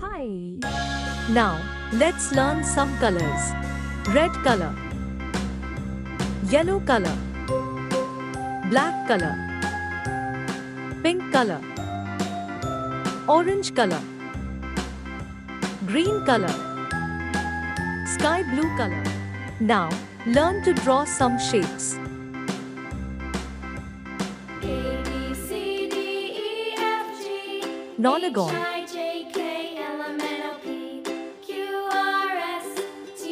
Hi! Now, let's learn some colors. Red color, yellow color, black color, pink color, orange color, green color, sky blue color. Now, learn to draw some shapes. A, B, C, D, E, F, G, Nonagon, H, I, J, K, L, M, N, O, P, Q, R, S, T,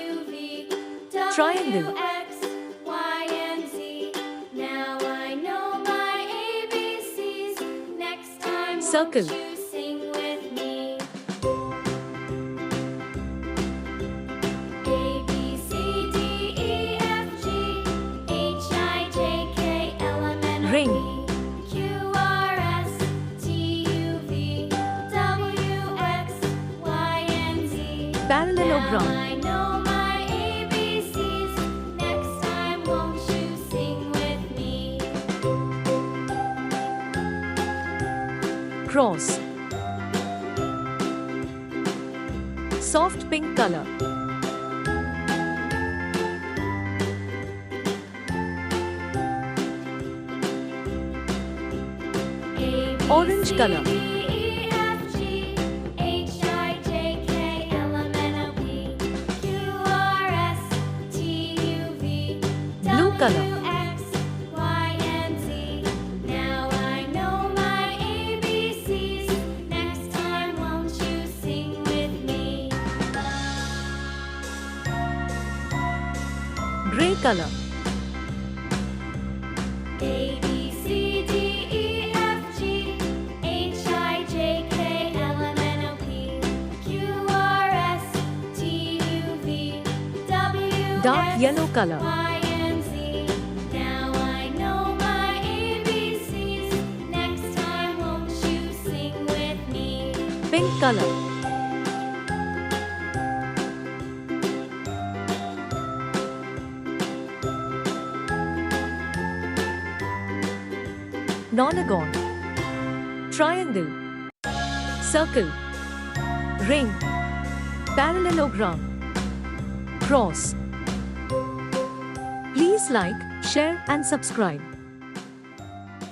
U, V, W, Triangle. X, Y, and Z. Now I know my ABCs. Next time, Circle. won't you sing with me? A, B, C, D, E, F, G, H, I, J, K, L, M, N, O, Ring. P, Q, R, S, T, U, V, W, X, Y, and Z. Parallelogram. Now I know my ABCs. Next time, won't you sing with me? Cross. Soft pink color. A, B, Orange C, color. D, E, F, G, H, I, J, K, L, M, N, O, P, Q, R, S, T, U, V, Blue W, color. X, Y, and Z. Now I know my ABCs. Next time, won't you sing with me? Gray color. A, B, C, D, E, F, G, H, I, J, K, L, M, N, O, P, Q, R, S, T, U, V, W, Dark X, yellow color. Y, and Z. Now I know my ABCs. Next time, won't you sing with me? Pink color. Nonagon. Triangle. Circle. Ring. Parallelogram. Cross. Please like, share and subscribe.